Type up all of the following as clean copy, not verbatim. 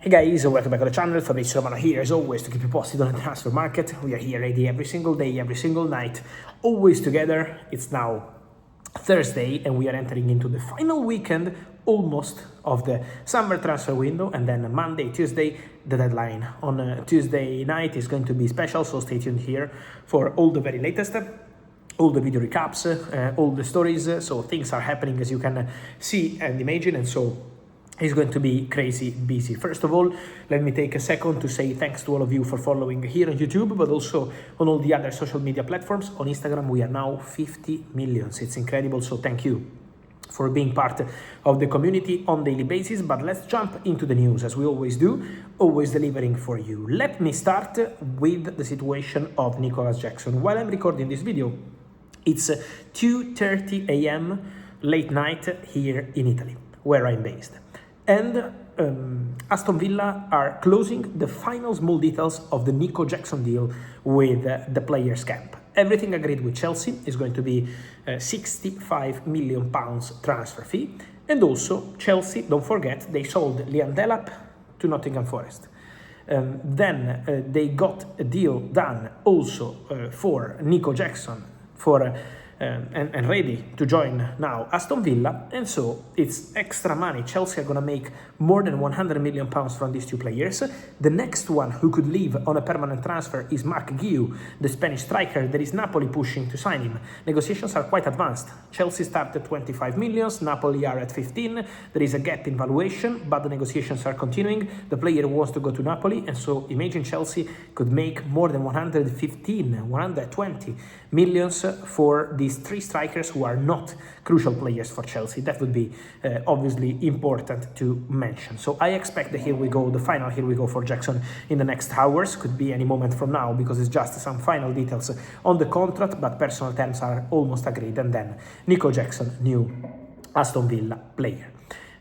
Hey guys, welcome back to the channel. Fabrizio Romano here as always to keep you posted on the transfer market. We are here ready every single day, every single night, always together. It's now Thursday and we are entering into the final weekend almost of the summer transfer window, and then Monday, Tuesday, the deadline. On Tuesday night is going to be special, so stay tuned here for all the very latest, all the video recaps, all the stories. So things are happening as you can see and imagine, and so it's going to be crazy busy. First of all, let me take a second to say thanks to all of you for following here on YouTube, but also on all the other social media platforms. On Instagram, we are now 50 million. It's incredible, so thank you for being part of the community on daily basis. But let's jump into the news, as we always do, always delivering for you. Let me start with the situation of Nicolas Jackson. While I'm recording this video, it's 2:30 a.m. late night here in Italy, where I'm based. And Aston Villa are closing the final small details of the Nico Jackson deal with the players' camp. Everything agreed with Chelsea is going to be £65 million transfer fee. And also, Chelsea, don't forget, they sold Liam Delap to Nottingham Forest. Then they got a deal done also for Nico Jackson and ready to join now Aston Villa, and so it's extra money. Chelsea are going to make more than £100 million from these two players. The next one who could leave on a permanent transfer is Guiu, the Spanish striker. There is Napoli pushing to sign him. Negotiations are quite advanced. Chelsea start at 25 million, Napoli are at 15. There is a gap in valuation, but the negotiations are continuing. The player wants to go to Napoli, and so imagine Chelsea could make more than 120 millions for these three strikers who are not crucial players for Chelsea. That would be obviously important to mention. So I expect the final here we go for Jackson in the next hours. Could be any moment from now, because it's just some final details on the contract, but personal terms are almost agreed. And then Nico Jackson, new Aston Villa player.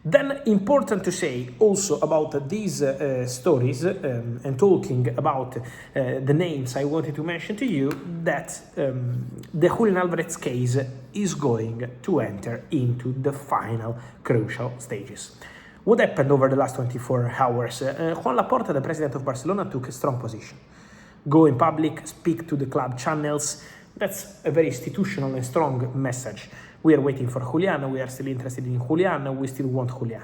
Then important to say also about these stories and talking about the names I wanted to mention to you, that the Julian Alvarez case is going to enter into the final crucial stages. What happened over the last 24 hours? Juan Laporta, the president of Barcelona, took a strong position. Go in public, speak to the club channels. That's a very institutional and strong message. We are waiting for Julián, we are still interested in Julián, we still want Julián.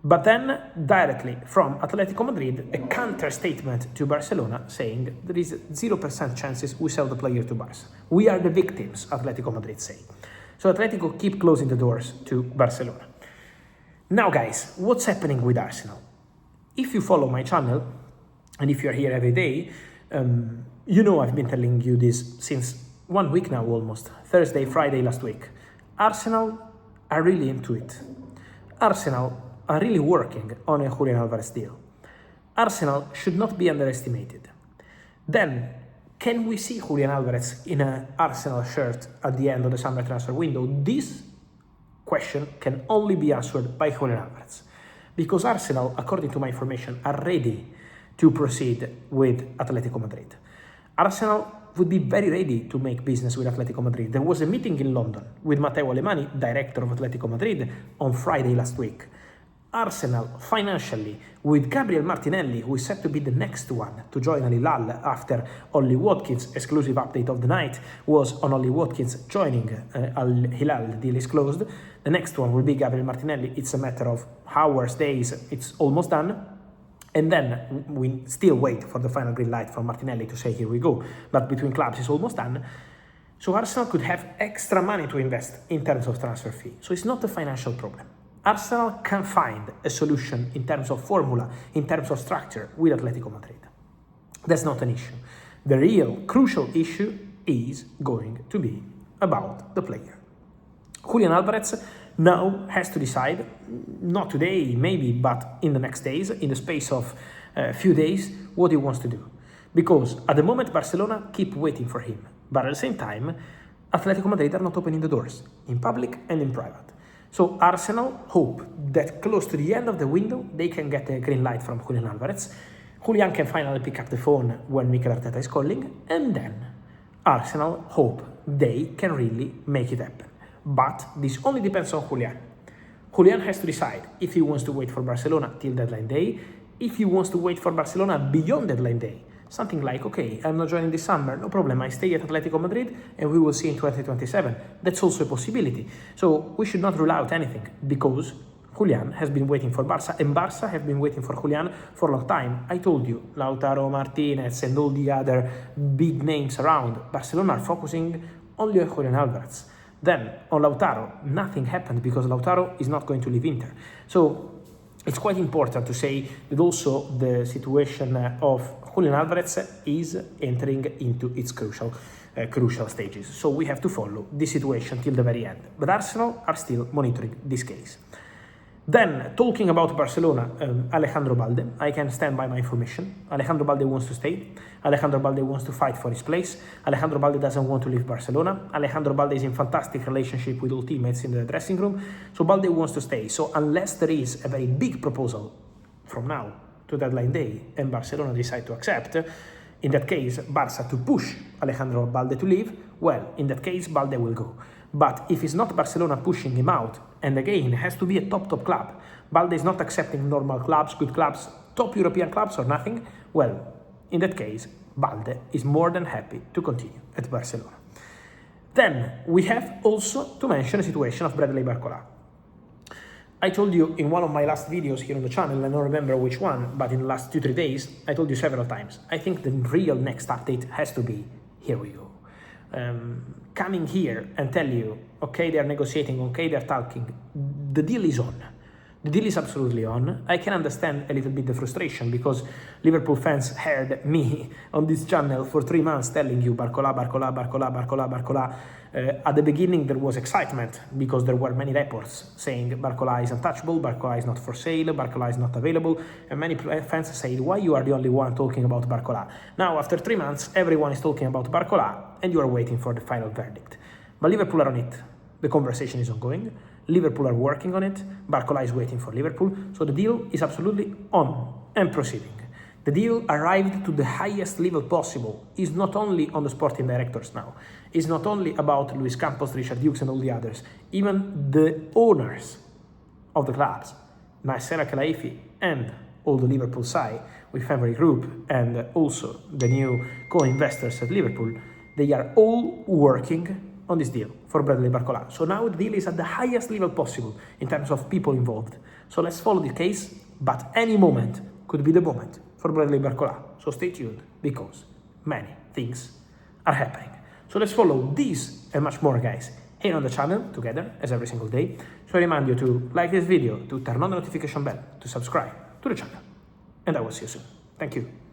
But then, directly from Atletico Madrid, a counter statement to Barcelona saying there is 0% chances we sell the player to Barça. We are the victims, Atletico Madrid say. So Atletico keep closing the doors to Barcelona. Now guys, what's happening with Arsenal? If you follow my channel, and if you're here every day, you know I've been telling you this since 1 week now almost, Thursday, Friday last week. Arsenal are really into it. Arsenal are really working on a Julian Alvarez deal. Arsenal should not be underestimated. Then, can we see Julian Alvarez in an Arsenal shirt at the end of the summer transfer window? This question can only be answered by Julian Alvarez. Because Arsenal, according to my information, are ready to proceed with Atletico Madrid. Arsenal would be very ready to make business with Atletico Madrid. There was a meeting in London with Matteo Alemani, director of Atletico Madrid, on Friday last week. Arsenal, financially, with Gabriel Martinelli, who is set to be the next one to join Al Hilal after Ollie Watkins. Exclusive update of the night was on Ollie Watkins joining Al Hilal. The deal is closed. The next one will be Gabriel Martinelli. It's a matter of hours, days. It's almost done. And then we still wait for the final green light from Martinelli to say, here we go. But between clubs, it's almost done. So Arsenal could have extra money to invest in terms of transfer fee. So it's not a financial problem. Arsenal can find a solution in terms of formula, in terms of structure with Atletico Madrid. That's not an issue. The real crucial issue is going to be about the player. Julian Alvarez now has to decide, not today maybe, but in the next days, in the space of a few days, what he wants to do. Because at the moment Barcelona keep waiting for him, but at the same time Atletico Madrid are not opening the doors, in public and in private. So Arsenal hope that close to the end of the window they can get a green light from Julian Alvarez. Julián can finally pick up the phone when Mikel Arteta is calling, and then Arsenal hope they can really make it happen. But this only depends on Julián. Julián has to decide if he wants to wait for Barcelona till deadline day, If he wants to wait for Barcelona beyond deadline day, something like, okay, I'm not joining this summer, no problem, I stay at Atletico Madrid and we will see in 2027. That's also a possibility. So we should not rule out anything, because Julián has been waiting for Barça, and Barça have been waiting for Julián for a long time. I told you, Lautaro, Martinez, and all the other big names around, Barcelona are focusing only on Julian Alvarez. Then, on Lautaro, nothing happened because Lautaro is not going to leave Inter. So, it's quite important to say that also the situation of Julian Alvarez is entering into its crucial stages. So we have to follow this situation till the very end. But Arsenal are still monitoring this case. Then, talking about Barcelona, Alejandro Balde, I can stand by my information. Alejandro Balde wants to stay. Alejandro Balde wants to fight for his place. Alejandro Balde doesn't want to leave Barcelona. Alejandro Balde is in fantastic relationship with all teammates in the dressing room. So Balde wants to stay. So unless there is a very big proposal from now to deadline day and Barcelona decide to accept, in that case, Barça to push Alejandro Balde to leave, well, in that case, Balde will go. But if it's not Barcelona pushing him out, and again, it has to be a top club, Balde is not accepting normal clubs, good clubs, top European clubs or nothing, well, in that case, Balde is more than happy to continue at Barcelona. Then, we have also to mention the situation of Bradley Barcola. I told you in one of my last videos here on the channel, I don't remember which one, but in the last 2-3 days, I told you several times, I think the real next update has to be, here we go. Coming here and tell you, okay, they're negotiating, okay, they're talking, the deal is on. The deal is absolutely on. I can understand a little bit the frustration because Liverpool fans heard me on this channel for 3 months telling you Barcola, Barcola, Barcola, Barcola, Barcola. At the beginning there was excitement because there were many reports saying Barcola is untouchable, Barcola is not for sale, Barcola is not available, and many fans said, why you are the only one talking about Barcola? Now after 3 months everyone is talking about Barcola and you are waiting for the final verdict. But Liverpool are on it. The conversation is ongoing. Liverpool are working on it. Barcola is waiting for Liverpool. So the deal is absolutely on and proceeding. The deal arrived to the highest level possible. It's not only on the sporting directors now. It's not only about Luis Campos, Richard Hughes and all the others. Even the owners of the clubs, Nasser Al-Khelaifi and all the Liverpool side with Family Group and also the new co-investors at Liverpool, they are all working on this deal for Bradley Barcola. So now the deal is at the highest level possible in terms of people involved. So let's follow the case, but any moment could be the moment for Bradley Barcola. So stay tuned because many things are happening. So let's follow this and much more, guys, here on the channel together as every single day. So I remind you to like this video, to turn on the notification bell, to subscribe to the channel. And I will see you soon. Thank you.